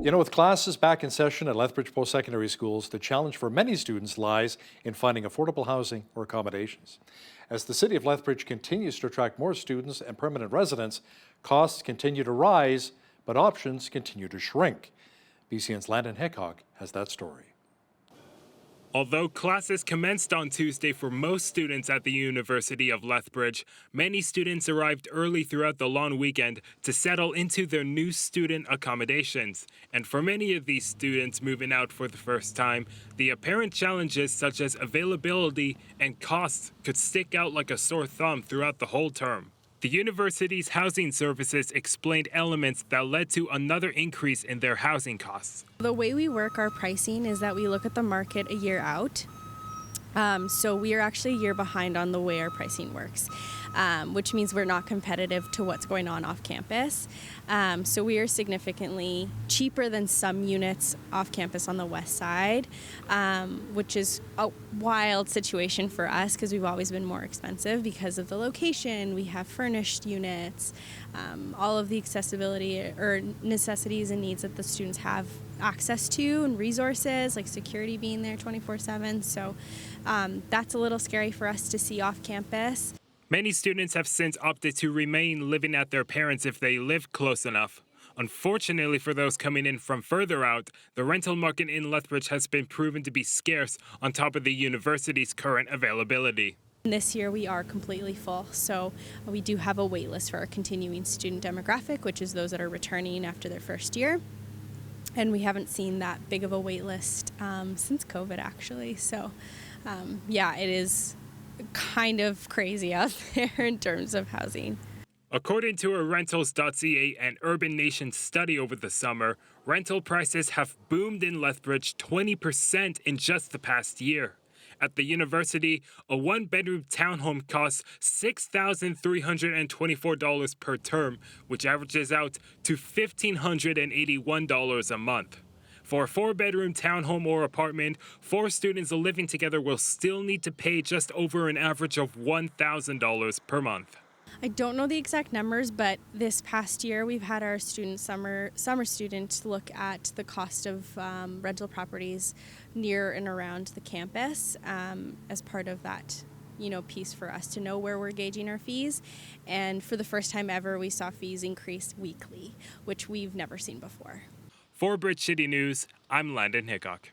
You know, with classes back in session at Lethbridge post-secondary schools, the challenge for many students lies in finding affordable housing or accommodations. As the city of Lethbridge continues to attract more students and permanent residents, costs continue to rise, but options continue to shrink. BCN's Landon Hickok has that story. Although classes commenced on Tuesday for most students at the University of Lethbridge, many students arrived early throughout the long weekend to settle into their new student accommodations. And for many of these students moving out for the first time, the apparent challenges such as availability and costs could stick out like a sore thumb throughout the whole term. The university's housing services explained elements that led to another increase in their housing costs. The way we work our pricing is that we look at the market a year out. So we are actually a year behind on the way our pricing works, which means we're not competitive to what's going on off campus. So we are significantly cheaper than some units off campus on the west side, which is a wild situation for us because we've always been more expensive because of the location. We have furnished units, all of the accessibility or necessities and needs that the students have access to and resources like security being there 24/7. So that's a little scary for us to see off campus. Many students have since opted to remain living at their parents if they live close enough. Unfortunately for those coming in from further out, the rental market in Lethbridge has been proven to be scarce on top of the university's current availability. This year we are completely full, so we do have a wait list for our continuing student demographic, which is those that are returning after their first year. And we haven't seen that big of a wait list since COVID, actually. So, yeah, it is kind of crazy out there in terms of housing. According to a rentals.ca and Urban Nation study over the summer, rental prices have boomed in Lethbridge 20% in just the past year. At the university, a one-bedroom townhome costs $6,324 per term, which averages out to $1,581 a month. For a four-bedroom townhome or apartment, four students living together will still need to pay just over an average of $1,000 per month. I don't know the exact numbers, but this past year we've had our summer students look at the cost of rental properties near and around the campus as part of that piece for us to know where we're gauging our fees. And for the first time ever, we saw fees increase weekly, which we've never seen before. For Bridge City News, I'm Landon Hickok.